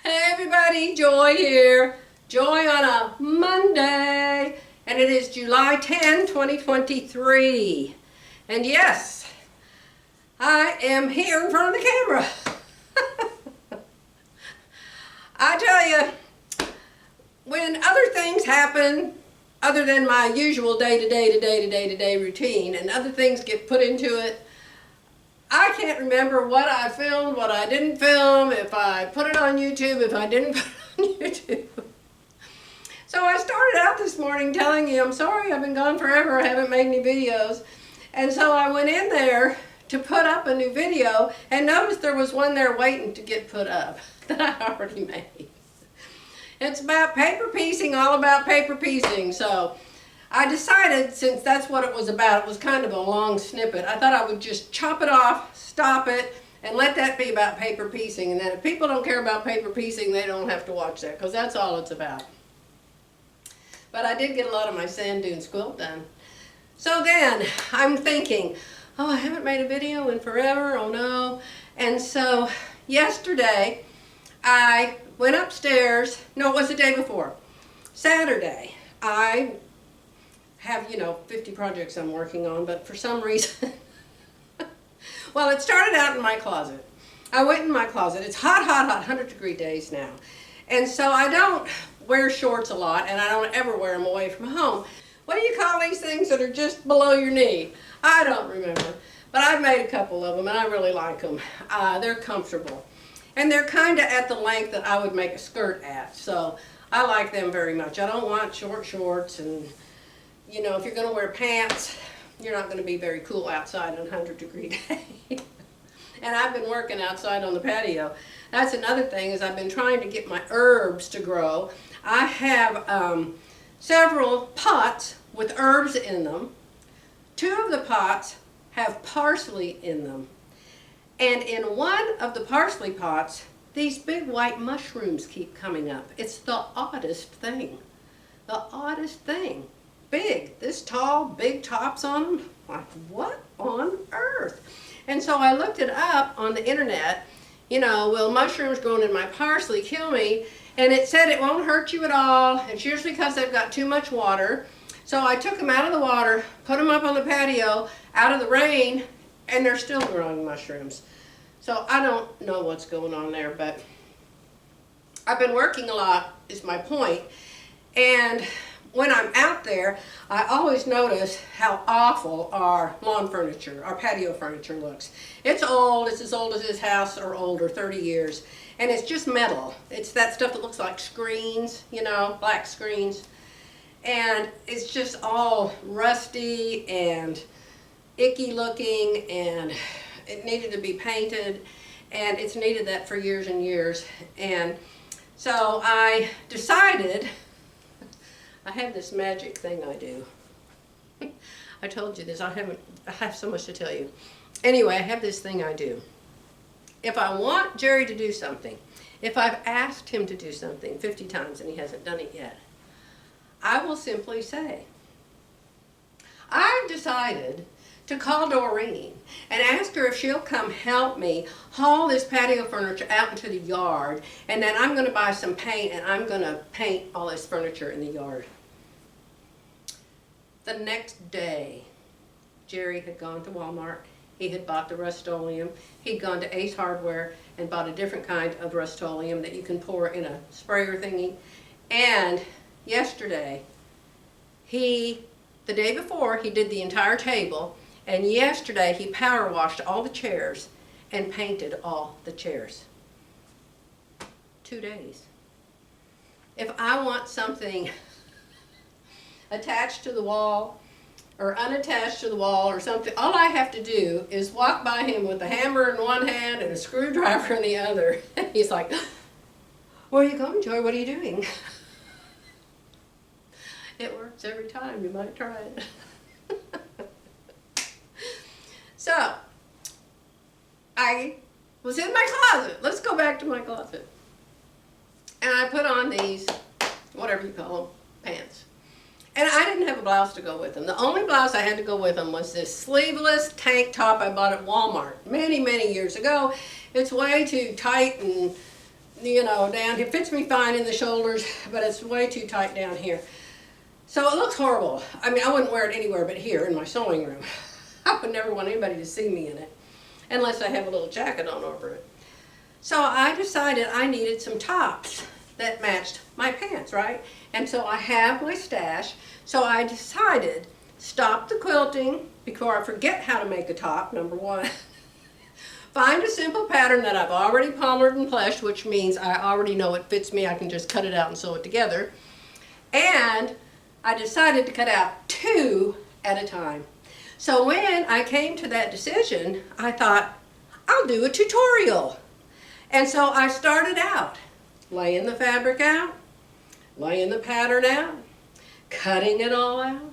Hey everybody, Joy here. Joy on a Monday, and it is July 10, 2023. And yes, I am here in front of the camera. I tell you, when other things happen, other than my usual day-to-day routine, and other things get put into it, I can't remember what I filmed, what I didn't film, if I put it on YouTube, if I didn't put it on YouTube. So I started out this morning telling you, I'm sorry, I've been gone forever, I haven't made any videos. And so I went in there to put up a new video and noticed there was one there waiting to get put up that I already made. It's about paper piecing, all about paper piecing. So I decided, since that's what it was about, it was kind of a long snippet, I thought I would just chop it off, stop it, and let that be about paper piecing. And then if people don't care about paper piecing, they don't have to watch that, because that's all it's about. But I did get a lot of my sand dunes quilt done. So then, I'm thinking, oh, I haven't made a video in forever, oh no. And so, yesterday, I went upstairs, no, it was the day before, Saturday. I have, 50 projects I'm working on, but for some reason, well, it started out in my closet. I went in my closet. It's hot, 100-degree days now. And so I don't wear shorts a lot, and I don't ever wear them away from home. What do you call these things that are just below your knee? I don't remember, but I've made a couple of them, and I really like them. They're comfortable, and they're kind of at the length that I would make a skirt at, so I like them very much. I don't want short shorts, and if you're going to wear pants, you're not going to be very cool outside on a 100-degree day. And I've been working outside on the patio. That's another thing, is I've been trying to get my herbs to grow. I have several pots with herbs in them. 2 of the pots have parsley in them. And in one of the parsley pots, these big white mushrooms keep coming up. It's the oddest thing. The oddest thing. Big, this tall, big tops on them. Like, what on earth? And so I looked it up on the internet, will mushrooms growing in my parsley kill me? And it said it won't hurt you at all. It's usually because they've got too much water. So I took them out of the water, put them up on the patio, out of the rain, and they're still growing mushrooms. So I don't know what's going on there, but I've been working a lot, is my point. And when I'm out there, I always notice how awful our lawn furniture, our patio furniture looks. It's old, it's as old as this house or older, 30 years. And it's just metal. It's that stuff that looks like screens, black screens. And it's just all rusty and icky looking, and it needed to be painted, and it's needed that for years and years. And so I decided, I have this magic thing I do. I told you this, I have so much to tell you. Anyway, I have this thing I do. If I want Jerry to do something, if I've asked him to do something 50 times and he hasn't done it yet, I will simply say, I've decided to call Doreen and ask her if she'll come help me haul this patio furniture out into the yard, and then I'm going to buy some paint and I'm going to paint all this furniture in the yard. The next day, Jerry had gone to Walmart. He had bought the Rust-Oleum. He'd gone to Ace Hardware and bought a different kind of Rust-Oleum that you can pour in a sprayer thingy. And yesterday, the day before, he did the entire table. And yesterday, he power washed all the chairs and painted all the chairs. 2 days. If I want something attached to the wall or unattached to the wall or something, all I have to do is walk by him with a hammer in one hand and a screwdriver in the other. And he's like, where are you going, Joy? What are you doing? It works every time. You might try it. So, I was in my closet. Let's go back to my closet. And I put on these, whatever you call them, pants. And I didn't have a blouse to go with them. The only blouse I had to go with them was this sleeveless tank top I bought at Walmart many, many years ago. It's way too tight and you know, down. It fits me fine in the shoulders, but it's way too tight down here. So it looks horrible. I mean, I wouldn't wear it anywhere but here in my sewing room. I would never want anybody to see me in it, unless I have a little jacket on over it. So I decided I needed some tops that matched my pants, right? And so I have my stash. So I decided, stop the quilting before I forget how to make a top, number one. Find a simple pattern that I've already palmered and plushed, which means I already know it fits me. I can just cut it out and sew it together. And I decided to cut out 2 at a time. So when I came to that decision, I thought, I'll do a tutorial. And so I started out laying the fabric out, laying the pattern out, cutting it all out,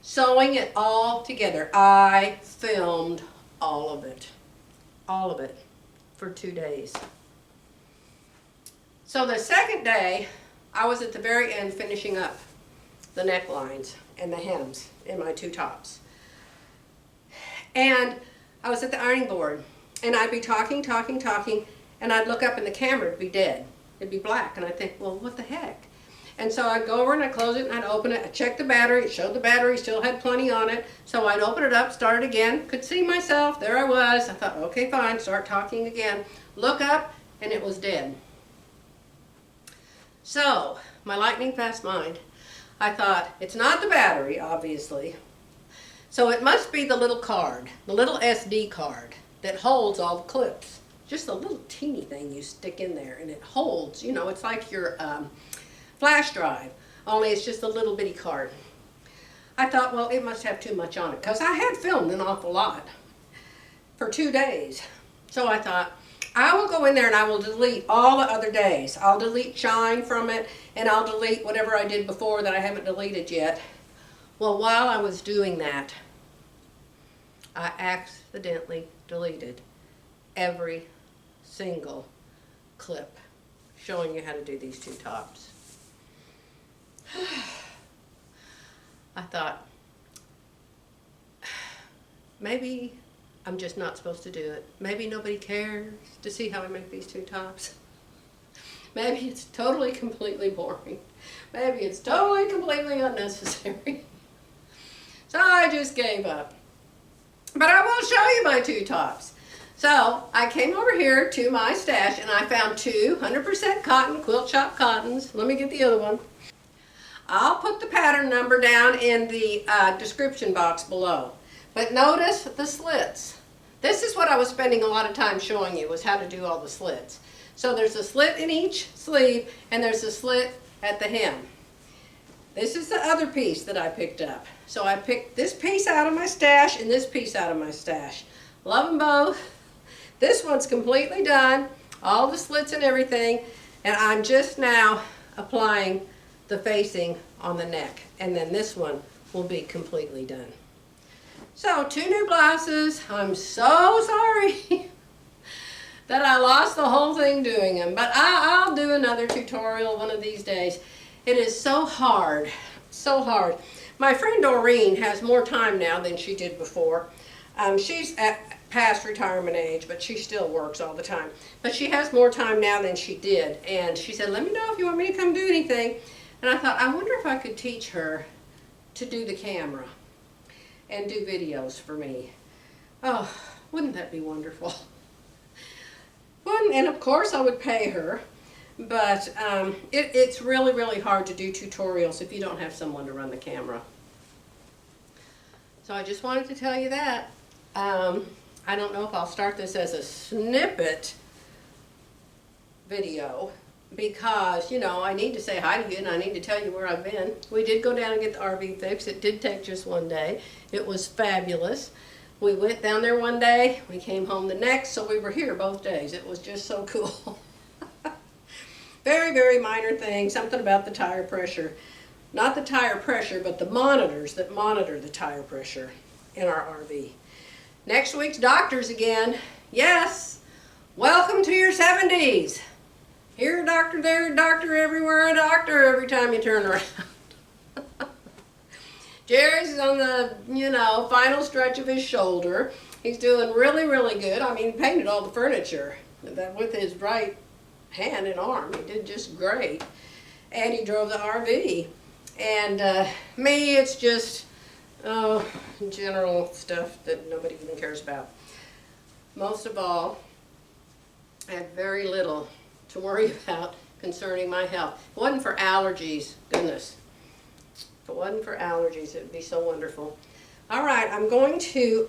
sewing it all together. I filmed all of it for 2 days. So the second day, I was at the very end finishing up the necklines and the hems in my 2 tops. And I was at the ironing board, and I'd be talking, and I'd look up and the camera would be dead. It'd be black, and I'd think, well, what the heck? And so I'd go over and I'd close it and I'd open it. I'd check the battery. It showed the battery still had plenty on it. So I'd open it up, start it again, could see myself. There I was. I thought, okay, fine, start talking again. Look up, and it was dead. So, my lightning fast mind, I thought, it's not the battery, obviously. So it must be the little card, the little SD card that holds all the clips. Just a little teeny thing you stick in there, and it holds, you know, it's like your flash drive, only it's just a little bitty card. I thought, well, it must have too much on it, because I had filmed an awful lot for 2 days. So I thought, I will go in there and I will delete all the other days. I'll delete shine from it, and I'll delete whatever I did before that I haven't deleted yet. Well, while I was doing that, I accidentally deleted every single clip showing you how to do these 2 tops. I thought, maybe I'm just not supposed to do it. Maybe nobody cares to see how I make these 2 tops. Maybe it's totally, completely boring. Maybe it's totally, completely unnecessary. So I just gave up. But I will show you my 2 tops. So I came over here to my stash and I found 2 100% cotton quilt shop cottons. Let me get the other one. I'll put the pattern number down in the description box below. But notice the slits. This is what I was spending a lot of time showing you, was how to do all the slits. So there's a slit in each sleeve and there's a slit at the hem. This is the other piece that I picked up. So I picked this piece out of my stash and this piece out of my stash. Love them both. This one's completely done, all the slits and everything, and I'm just now applying the facing on the neck, and then this one will be completely done. So 2 new blouses. I'm so sorry that I lost the whole thing doing them, but I'll do another tutorial one of these days. It is so hard, so hard. My friend Doreen has more time now than she did before. She's at past retirement age, but she still works all the time. But she has more time now than she did, and she said, let me know if you want me to come do anything. And I thought, I wonder if I could teach her to do the camera and do videos for me. Oh, wouldn't that be wonderful? And of course I would pay her, but it's really, really hard to do tutorials if you don't have someone to run the camera. So I just wanted to tell you that. I don't know if I'll start this as a snippet video, because, you know, I need to say hi to you and I need to tell you where I've been. We did go down and get the RV fixed. It did take just 1 day. It was fabulous. We went down there 1 day, we came home the next, so we were here both days. It was just so cool. Very, very minor thing, something about the tire pressure. Not the tire pressure, but the monitors that monitor the tire pressure in our RV. Next week's doctors again. Yes, welcome to your 70s. Here a doctor, there a doctor, everywhere a doctor every time you turn around. Jerry's on the, you know, final stretch of his shoulder. He's doing really, really good. I mean, he painted all the furniture with his right hand and arm. He did just great. And he drove the RV. And me, it's just general stuff that nobody even cares about. Most of all, I had very little to worry about concerning my health. If it wasn't for allergies, goodness. If it wasn't for allergies, it would be so wonderful. All right, I'm going to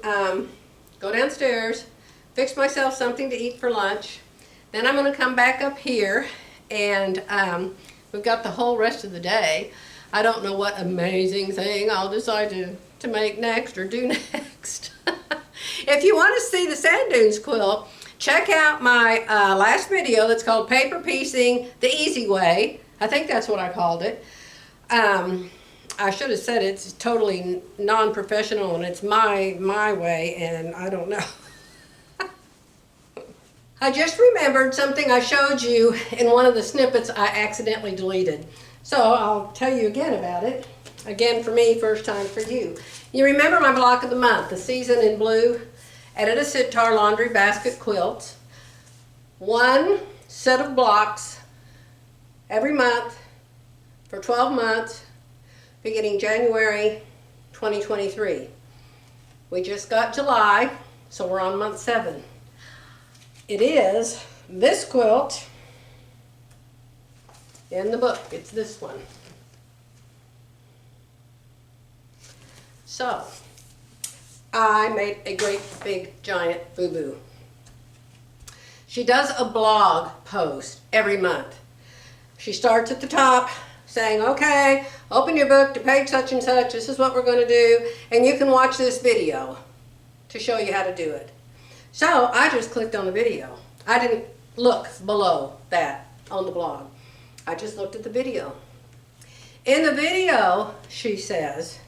go downstairs, fix myself something to eat for lunch. Then I'm going to come back up here, and we've got the whole rest of the day. I don't know what amazing thing I'll decide to make next or do next. If you want to see the sand dunes quilt, check out my last video that's called Paper Piecing the Easy Way. I think that's what I called it. I should have said it's totally non-professional and it's my way, and I don't know. I just remembered something I showed you in one of the snippets I accidentally deleted. So I'll tell you again about it. Again for me, first time for you. You remember my block of the month, the Season in Blue Edited Sitar Laundry Basket Quilts. One set of blocks every month for 12 months beginning January 2023. We just got July, so we're on month 7. It is this quilt in the book. It's this one. So, I made a great big giant boo-boo. She does a blog post every month. She starts at the top saying, okay, open your book to page such and such, this is what we're going to do, and you can watch this video to show you how to do it. So I just clicked on the video. I didn't look below that on the blog. I just looked at the video. In the video, she says,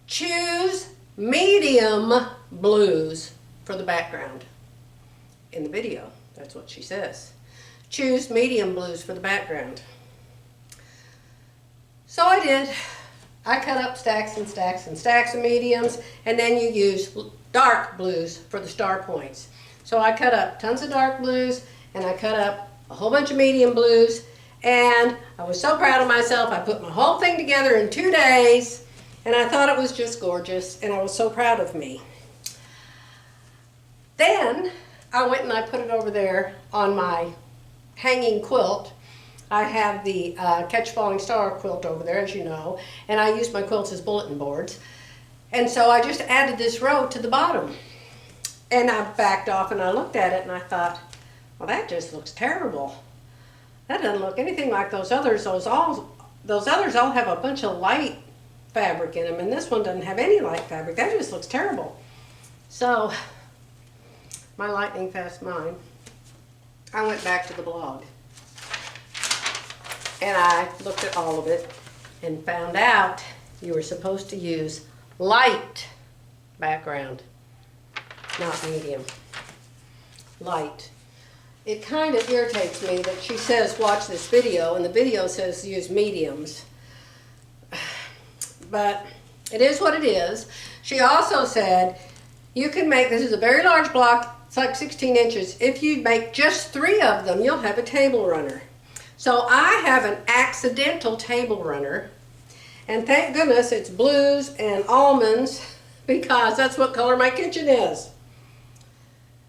choose medium blues for the background. In the video, that's what she says. Choose medium blues for the background. So I did. I cut up stacks and stacks and stacks of mediums, and then you use dark blues for the star points. So I cut up tons of dark blues, and I cut up a whole bunch of medium blues, and I was so proud of myself. I put my whole thing together in 2 days, and I thought it was just gorgeous, and I was so proud of me. Then I went and I put it over there on my hanging quilt. I have the Catch Falling Star quilt over there, as you know, and I use my quilts as bulletin boards. And so I just added this row to the bottom. And I backed off and I looked at it and I thought, well, that just looks terrible. That doesn't look anything like those others. Those others all have a bunch of light fabric in them, and this one doesn't have any light fabric. That just looks terrible. So, my lightning fast mind, I went back to the blog. And I looked at all of it and found out you were supposed to use light background, not medium. Light. It kind of irritates me that she says watch this video and the video says use mediums. But it is what it is. She also said you can make, this is a very large block, it's like 16 inches. If you make just 3 of them, you'll have a table runner. So I have an accidental table runner, and thank goodness it's blues and almonds because that's what color my kitchen is.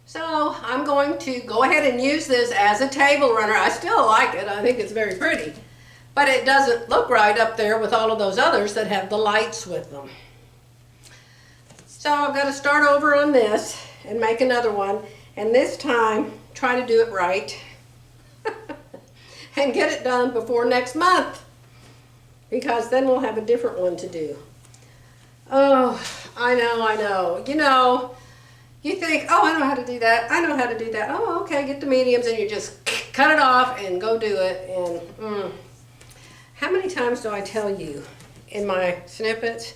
So I'm going to go ahead and use this as a table runner. I still like it. I think it's very pretty. But it doesn't look right up there with all of those others that have the lights with them. So I've got to start over on this and make another one, and this time try to do it right. And get it done before next month, because then we'll have a different one to do. Oh, I know. You know, you think, oh, I know how to do that. I know how to do that. Oh, okay, get the mediums, and you just cut it off and go do it. And how many times do I tell you in my snippets,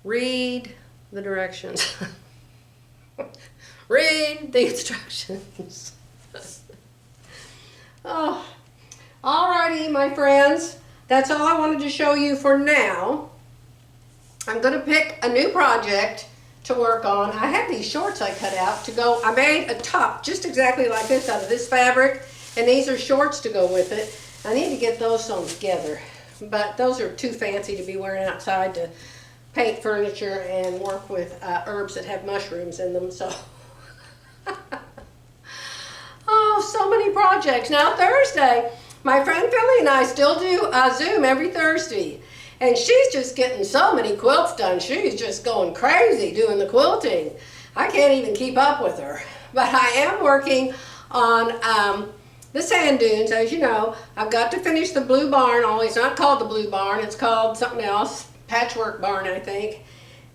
read the directions. Read the instructions. Oh, alrighty, my friends. That's all I wanted to show you for now. I'm going to pick a new project to work on. I have these shorts I cut out to go. I made a top just exactly like this out of this fabric, and these are shorts to go with it. I need to get those sewn together, but those are too fancy to be wearing outside to paint furniture and work with herbs that have mushrooms in them. So, oh, so many projects. Now Thursday, my friend Philly and I still do Zoom every Thursday. And she's just getting so many quilts done. She's just going crazy doing the quilting. I can't even keep up with her. But I am working on the sand dunes, as you know. I've got to finish the blue barn. Only it's not called the blue barn. It's called something else. Patchwork barn, I think.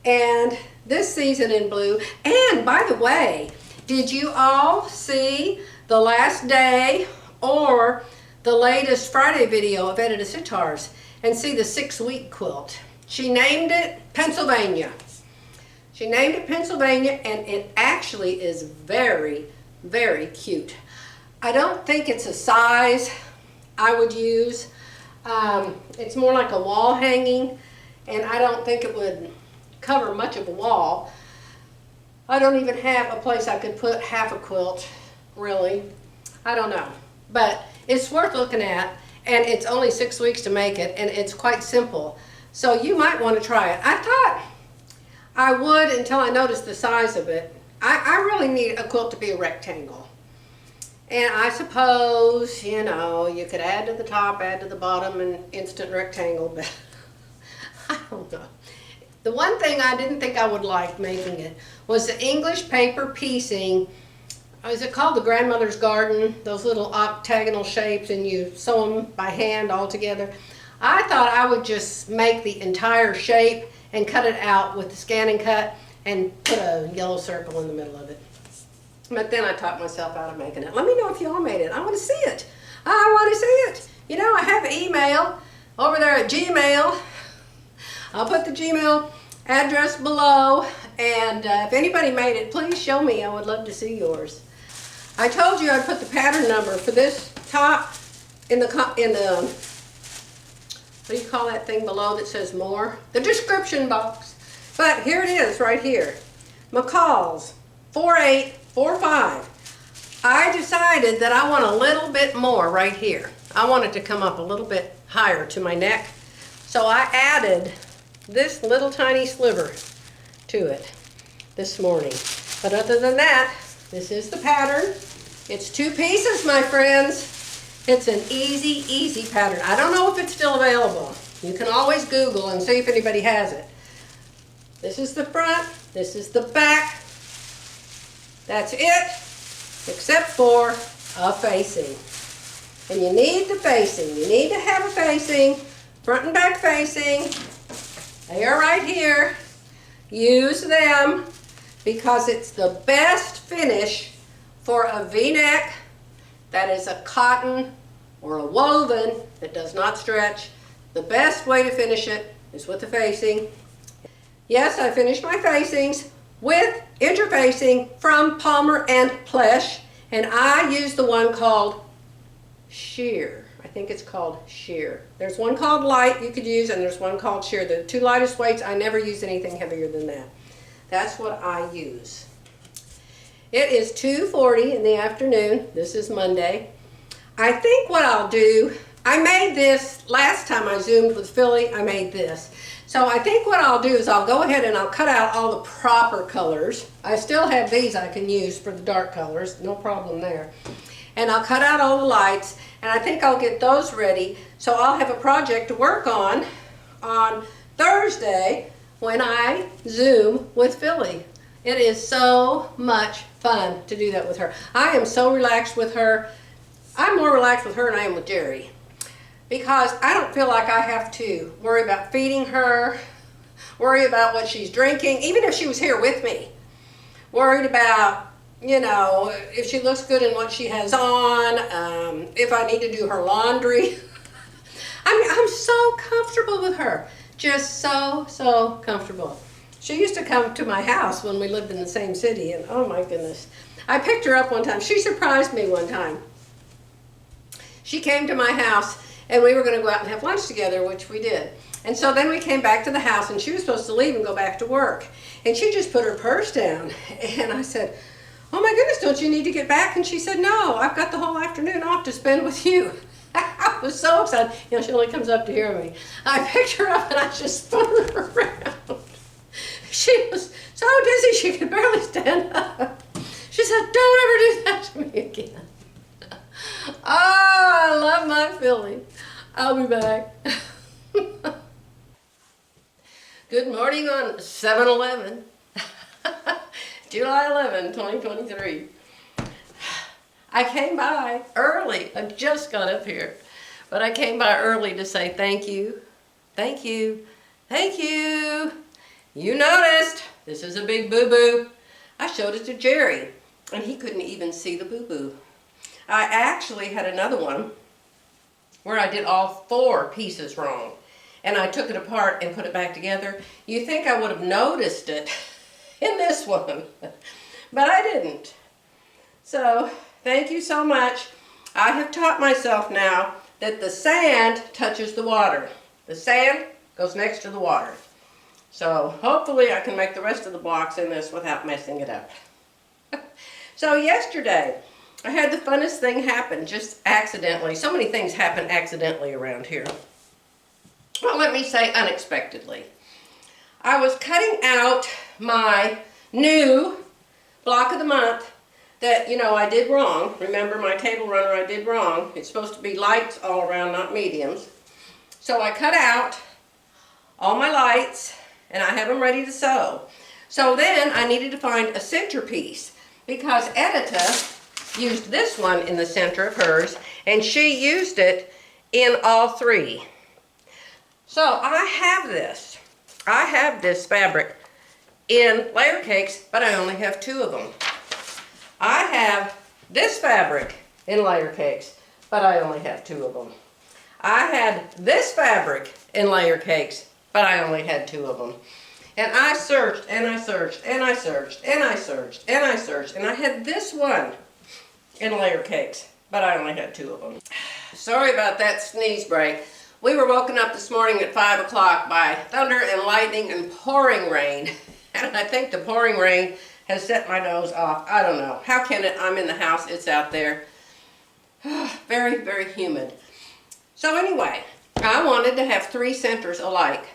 And this season in blue. And by the way, did you all see the last day or the latest Friday video of Edita Sitars and see the 6-week quilt? She named it Pennsylvania. She named it Pennsylvania, and it actually is very, very cute. I don't think it's a size I would use. It's more like a wall hanging, and I don't think it would cover much of a wall. I don't even have a place I could put half a quilt, really. I don't know, but it's worth looking at, and it's only 6 weeks to make it, and it's quite simple. So you might want to try it. I thought I would until I noticed the size of it. I really need a quilt to be a rectangle. And I suppose, you know, you could add to the top, add to the bottom, an instant rectangle, but I don't know. The one thing I didn't think I would like making it was the English paper piecing. Is it called the grandmother's garden? Those little octagonal shapes, and you sew them by hand all together. I thought I would just make the entire shape and cut it out with the Scan and Cut and put a yellow circle in the middle of it. But then I talked myself out of making it. Let me know if y'all made it. I want to see it. I want to see it. You know, I have an email over there at Gmail. I'll put the Gmail address below, and if anybody made it, please show me. I would love to see yours. I told you I'd put the pattern number for this top in the what do you call that thing below that says more? The description box. But here it is right here. McCalls 4845. I decided that I want a little bit more right here. I want it to come up a little bit higher to my neck. So I added this little tiny sliver to it this morning. But other than that, this is the pattern. It's 2 pieces, my friends. It's an easy, easy pattern. I don't know if it's still available. You can always Google and see if anybody has it. This is the front. This is the back. That's it, except for a facing. And you need the facing. You need to have a facing, front and back facing. They are right here. Use them because it's the best finish for a V-neck that is a cotton or a woven that does not stretch. The best way to finish it is with the facing. Yes, I finished my facings with interfacing from Palmer and Plesh, and I use the one called Sheer. I think it's called Sheer. There's one called Light you could use, and there's one called Sheer. The 2 lightest weights, I never use anything heavier than that. That's what I use. It is 2:40 in the afternoon. This is Monday. I think what I'll do, I made this last time I Zoomed with Philly, I made this. So I think what I'll do is I'll go ahead and I'll cut out all the proper colors. I still have these I can use for the dark colors, no problem there. And I'll cut out all the lights, and I think I'll get those ready. So I'll have a project to work on Thursday when I Zoom with Philly. It is so much fun to do that with her. I am so relaxed with her. I'm more relaxed with her than I am with Jerry, because I don't feel like I have to worry about feeding her, worry about what she's drinking, even if she was here with me. Worried about, you know, if she looks good in what she has on, if I need to do her laundry. I'm so comfortable with her. Just so comfortable. She used to come to my house when we lived in the same city, and oh my goodness. I picked her up one time. She surprised me one time. She came to my house, And we were going to go out and have lunch together, which we did. And so then we came back to the house, and she was supposed to leave and go back to work. And she just put her purse down. And I said, "Oh my goodness, don't you need to get back?" And she said, "No, I've got the whole afternoon off to spend with you." I was so excited. You know, she only comes up to hear me. I picked her up and I just spun her around. She was so dizzy she could barely stand up. She said, "Don't ever do that to me again." Oh, I love my Philly. I'll be back. Good morning on 7/11, July 11, 2023. I came by early. I just got up here, but I came by early to say thank you, thank you, thank you. You noticed this is a big boo-boo. I showed it to Jerry, and he couldn't even see the boo-boo. I actually had another one where I did all 4 pieces wrong, and I took it apart and put it back together. You think I would have noticed it in this one, but I didn't. So, thank you so much. I have taught myself now that the sand touches the water. The sand goes next to the water. So hopefully I can make the rest of the blocks in this without messing it up. So yesterday, I had the funnest thing happen just accidentally. So many things happen accidentally around here. Well, let me say unexpectedly. I was cutting out my new block of the month that, you know, I did wrong. Remember my table runner I did wrong. It's supposed to be lights all around, not mediums. So I cut out all my lights and I have them ready to sew. So then I needed to find a centerpiece because Edita used this one in the center of hers and she used it in all 3. So I have this. I have this fabric in layer cakes, but I only have 2 of them. I have this fabric in layer cakes, but I only have 2 of them. I had this fabric in layer cakes, but I only had 2 of them. And I searched, and I searched, and I searched, and I searched, and I searched, and I had this one in layer cakes, but I only had 2 of them. Sorry about that sneeze break. We were woken up this morning at 5 o'clock by thunder and lightning and pouring rain. And I think the pouring rain has set my nose off. I don't know. How can it? I'm in the house. It's out there. Very, very humid. So anyway, I wanted to have 3 centers alike.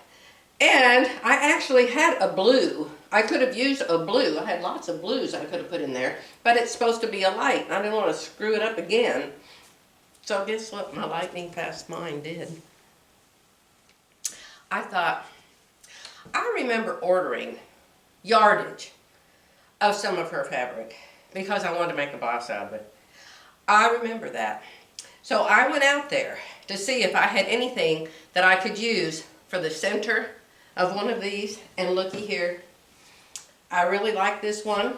And I actually had a blue. I could have used a blue. I had lots of blues I could have put in there. But it's supposed to be a light. I didn't want to screw it up again. So guess what my lightning fast mind did? I thought, I remember ordering yardage of some of her fabric because I wanted to make a box out of it. I remember that. So I went out there to see if I had anything that I could use for the center of one of these, and looky here. I really like this one.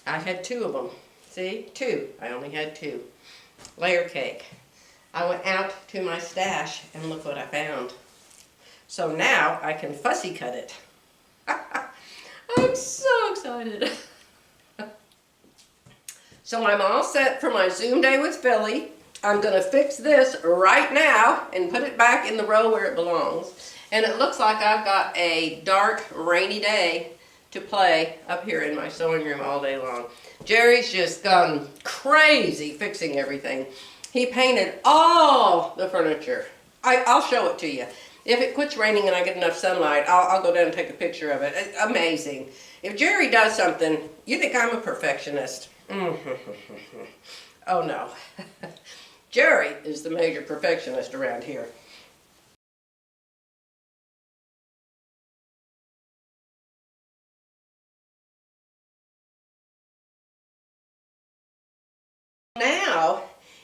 I had 2 of them. See? 2. I only had 2. Layer cake. I went out to my stash and look what I found. So now I can fussy cut it. I'm so excited. So I'm all set for my Zoom day with Philly. I'm going to fix this right now and put it back in the row where it belongs. And it looks like I've got a dark, rainy day to play up here in my sewing room all day long. Jerry's just gone crazy fixing everything. He painted all the furniture. I'll show it to you. If it quits raining and I get enough sunlight, I'll go down and take a picture of it. It's amazing. If Jerry does something, you think I'm a perfectionist. Oh no. Jerry is the major perfectionist around here. Now,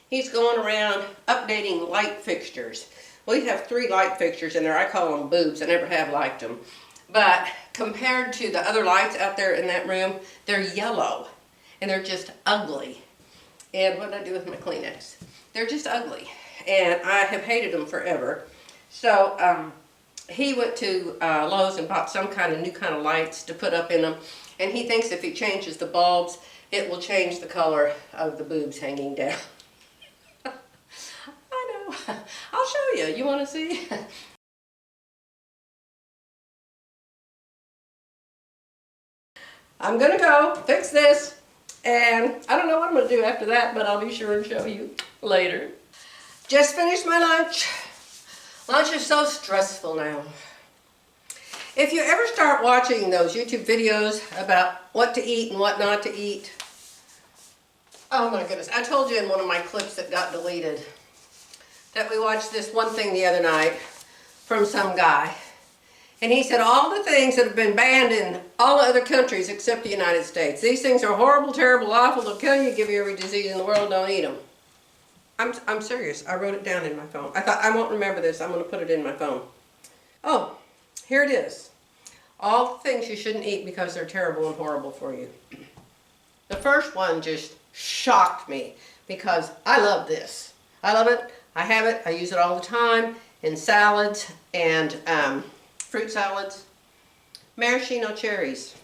he's going around updating light fixtures. We have 3 light fixtures in there. I call them boobs. I never have liked them. But compared to the other lights out there in that room, they're yellow. And they're just ugly. And what did I do with my Kleenex? They're just ugly. And I have hated them forever. So he went to Lowe's and bought some kind of new kind of lights to put up in them. And he thinks if he changes the bulbs, it will change the color of the boobs hanging down. I know. I'll show you. You want to see? I'm gonna go fix this, and I don't know what I'm gonna do after that, but I'll be sure and show you later. Just finished my lunch. Lunch is so stressful now. If you ever start watching those YouTube videos about what to eat and what not to eat, oh my goodness, I told you in one of my clips that got deleted that we watched this one thing the other night from some guy. And he said all the things that have been banned in all other countries except the United States. These things are horrible, terrible, awful, they'll kill you, give you every disease in the world, don't eat them. I'm serious. I wrote it down in my phone. I thought, I won't remember this, I'm going to put it in my phone. Oh, here it is. All the things you shouldn't eat because they're terrible and horrible for you. The first one just shocked me because I love this. I love it. I have it. I use it all the time in salads and fruit salads. Maraschino cherries.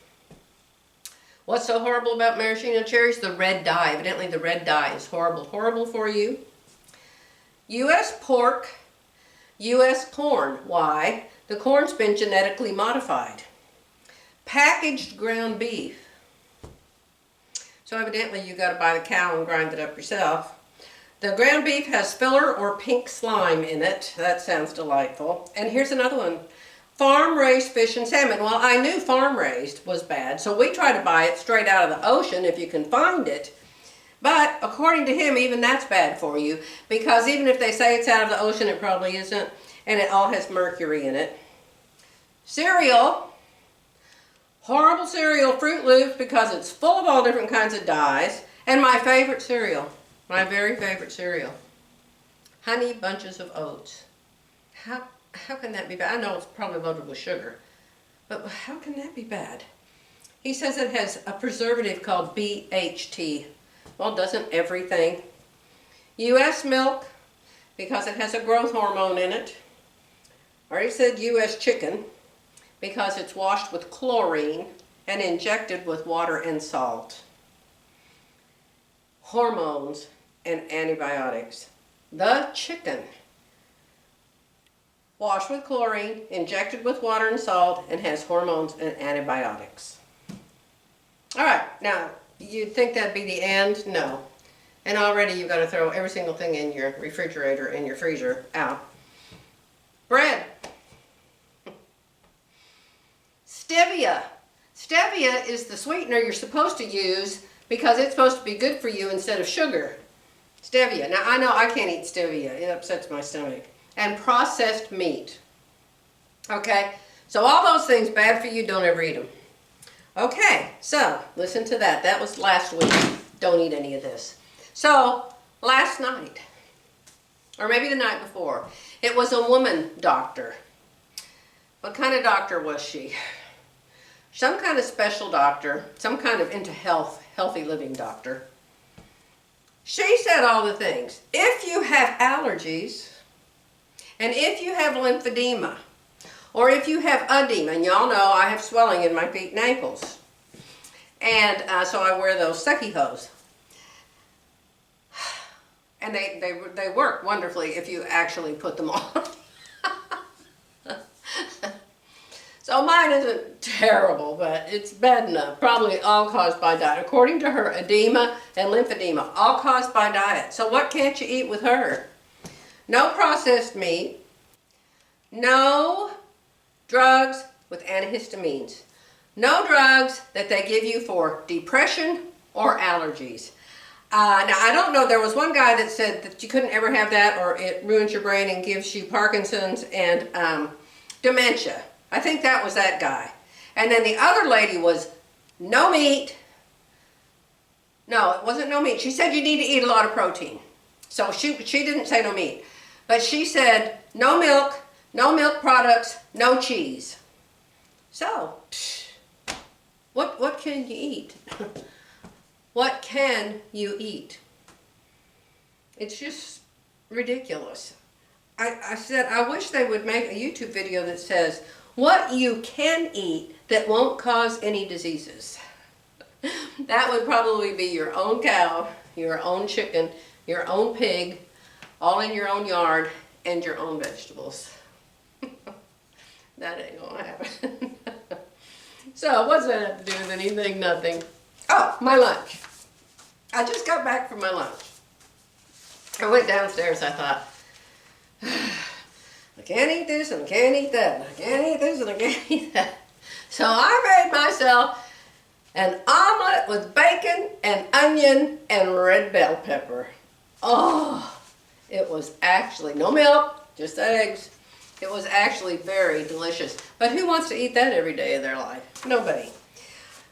What's so horrible about maraschino cherries? The red dye. Evidently the red dye is horrible. Horrible for you. U.S. pork, U.S. corn. Why? The corn's been genetically modified. Packaged ground beef. So evidently you got to buy the cow and grind it up yourself. The ground beef has filler or pink slime in it. That sounds delightful. And here's another one. Farm-raised fish and salmon. Well, I knew farm-raised was bad, so we try to buy it straight out of the ocean if you can find it. But according to him, even that's bad for you, because even if they say it's out of the ocean, it probably isn't, and it all has mercury in it. Cereal. Horrible cereal, Fruit Loops, because it's full of all different kinds of dyes. And my favorite cereal, my very favorite cereal, Honey Bunches of Oats. How can that be bad? I know it's probably loaded with sugar, but how can that be bad? He says it has a preservative called BHT. Well, doesn't everything? U.S. milk, because it has a growth hormone in it. I already said U.S. chicken, because it's washed with chlorine and injected with water and salt. Hormones and antibiotics. The chicken. Washed with chlorine, injected with water and salt, and has hormones and antibiotics. Alright, now, you'd think that'd be the end? No. And already you've got to throw every single thing in your refrigerator and your freezer out. Bread. Stevia. Stevia is the sweetener you're supposed to use because it's supposed to be good for you instead of sugar. Stevia. Now, I know I can't eat stevia. It upsets my stomach. And processed meat. Okay, so all those things bad for you, don't ever eat them. Okay, so listen to that. That was last week. Don't eat any of this. So last night, or maybe the night before, it was a woman doctor. What kind of doctor was she? Some kind of special doctor, some kind of into healthy living doctor. She said all the things. If you have allergies, and if you have lymphedema, or if you have edema, and y'all know I have swelling in my feet and ankles, and so I wear those sucky hose. And they work wonderfully if you actually put them on. So mine isn't terrible, but it's bad enough. Probably all caused by diet. According to her, edema and lymphedema, all caused by diet. So what can't you eat with her? No processed meat. No drugs with antihistamines. No drugs that they give you for depression or allergies. Now, I don't know. There was one guy that said that you couldn't ever have that or it ruins your brain and gives you Parkinson's and dementia. I think that was that guy. And then the other lady was no meat. No, it wasn't no meat. She said you need to eat a lot of protein. So she didn't say no meat. But she said no milk products, no cheese. So, what can you eat? What can you eat? It's just ridiculous. I said I wish they would make a YouTube video that says what you can eat that won't cause any diseases. That would probably be your own cow, your own chicken, your own pig, all in your own yard and your own vegetables. That ain't gonna happen. So what's that have to do with anything? Nothing. Oh, my lunch. I just got back from my lunch. I went downstairs, I thought, I can't eat this and I can't eat that, and I can't eat this and I can't eat that. So I made myself an omelet with bacon and onion and red bell pepper. Oh, it was actually, no milk, just eggs. It was actually very delicious. But who wants to eat that every day of their life? Nobody.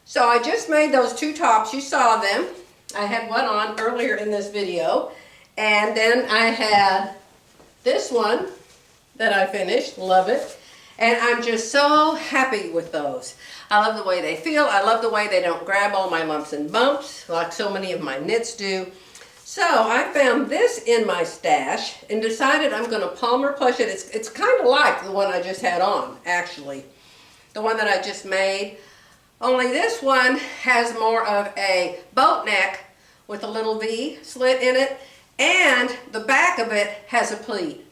So I just made those two tops. You saw them. I had one on earlier in this video. And then I had this one that I finished. Love it. And I'm just so happy with those. I love the way they feel. I love the way they don't grab all my lumps and bumps like so many of my knits do. So I found this in my stash and decided I'm going to Palmer plush it. It's kind of like the one I just had on, actually. The one that I just made. Only this one has more of a boat neck with a little V slit in it. And the back of it has a pleat.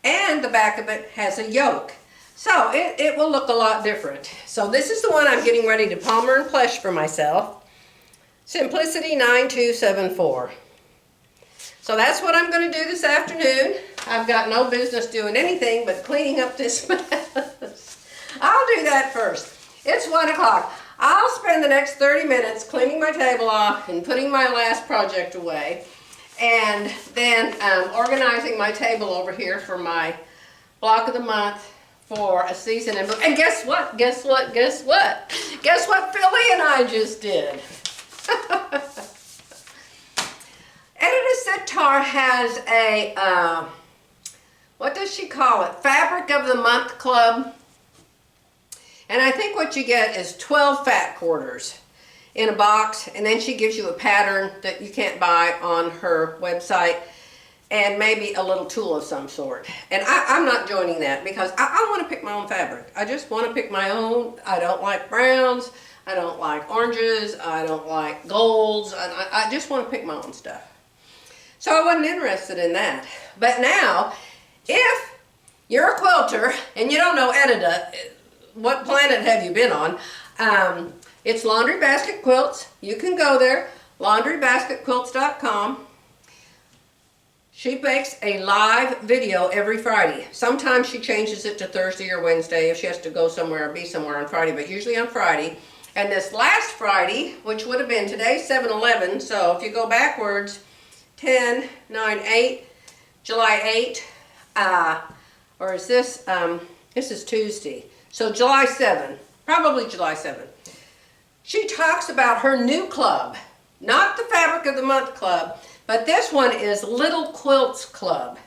And the back of it has a yoke. So it will look a lot different. So this is the one I'm getting ready to Palmer and plush for myself. Simplicity 9274. So that's what I'm going to do this afternoon. I've got no business doing anything but cleaning up this mess. I'll do that first. It's 1 o'clock. I'll spend the next 30 minutes cleaning my table off and putting my last project away. And then organizing my table over here for my block of the month for a season. And guess what? Guess what? Guess what? Guess what Philly and I just did? Editor Sitar has a, what does she call it? Fabric of the Month Club. And I think what you get is 12 fat quarters in a box. And then she gives you a pattern that you can't buy on her website. And maybe a little tool of some sort. And I'm not joining that because I want to pick my own fabric. I just want to pick my own. I don't like browns. I don't like oranges. I don't like golds. I just want to pick my own stuff. So I wasn't interested in that. But now, if you're a quilter and you don't know Edita, what planet have you been on? It's Laundry Basket Quilts. You can go there, laundrybasketquilts.com. She makes a live video every Friday. Sometimes she changes it to Thursday or Wednesday if she has to go somewhere or be somewhere on Friday, but usually on Friday. And this last Friday, which would have been today, 7/11, so if you go backwards, 10, 9, 8, July 8, or is this is Tuesday. So July 7, probably July 7. She talks about her new club, not the Fabric of the Month Club, but this one is Little Quilts Club.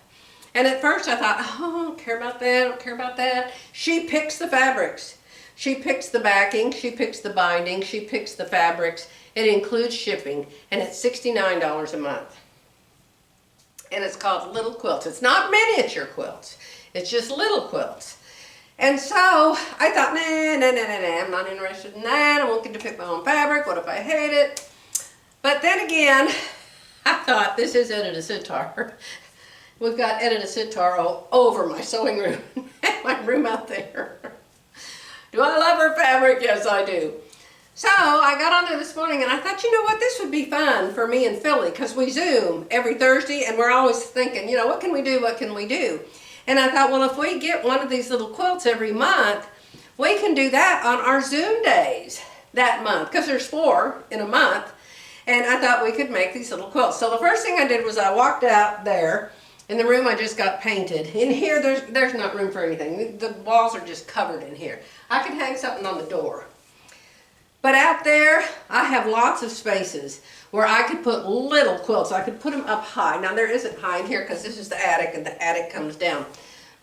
And at first I thought, oh, I don't care about that, I don't care about that. She picks the fabrics. She picks the backing, she picks the binding, she picks the fabrics. It includes shipping, and it's $69 a month. And it's called Little Quilts. It's not miniature quilts. It's just little quilts. And so I thought, nah, I'm not interested in that. I won't get to pick my own fabric. What if I hate it? But then again, I thought, this is Edita Sitar. We've got Edita Sitar all over my sewing room, my room out there. Do I love her fabric? Yes, I do. So I got on there this morning and I thought, you know what, this would be fun for me and Philly because we Zoom every Thursday and we're always thinking, you know, what can we do, what can we do? And I thought, well, if we get one of these little quilts every month, we can do that on our Zoom days that month because there's 4 in a month. And I thought we could make these little quilts. So the first thing I did was I walked out there in the room I just got painted. In here, there's not room for anything. The walls are just covered in here. I could hang something on the door. But out there, I have lots of spaces where I could put little quilts. I could put them up high. Now, there isn't high in here because this is the attic and the attic comes down.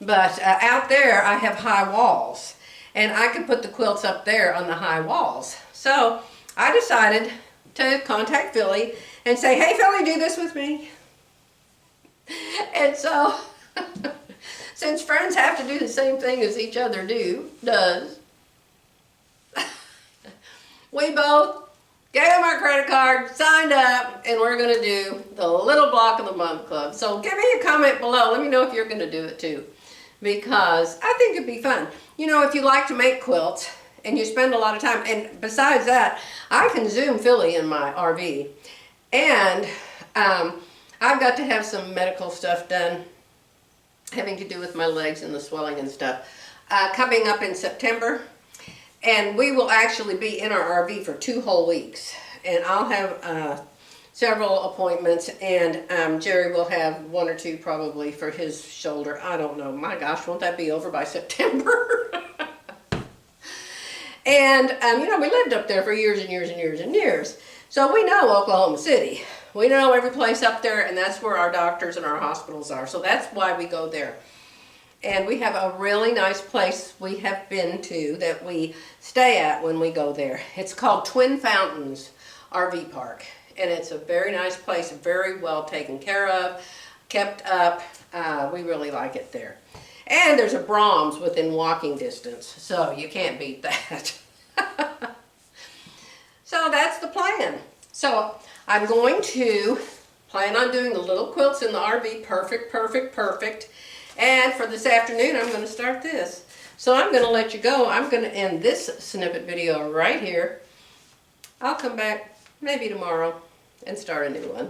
But out there, I have high walls. And I could put the quilts up there on the high walls. So I decided to contact Philly and say, hey, Philly, do this with me. And so, since friends have to do the same thing as each other does, we both gave him our credit card, signed up, and we're going to do the Little Block of the Month Club. So give me a comment below. Let me know if you're going to do it too, because I think it'd be fun. You know, if you like to make quilts and you spend a lot of time, and besides that, I can Zoom Philly in my RV, and I've got to have some medical stuff done having to do with my legs and the swelling and stuff coming up in September. And we will actually be in our RV for 2 whole weeks. And I'll have several appointments, and Jerry will have 1 or 2 probably for his shoulder. I don't know. My gosh, won't that be over by September? And, you know, we lived up there for years and years and years and years. So we know Oklahoma City. We know every place up there, and that's where our doctors and our hospitals are. So that's why we go there. And we have a really nice place we have been to that we stay at when we go there. It's called Twin Fountains RV Park. And it's a very nice place, very well taken care of, kept up. We really like it there. And there's a Brahms within walking distance, so you can't beat that. So that's the plan. So I'm going to plan on doing the little quilts in the RV, perfect, perfect, perfect. And for this afternoon, I'm going to start this. So I'm going to let you go. I'm going to end this snippet video right here. I'll come back maybe tomorrow and start a new one.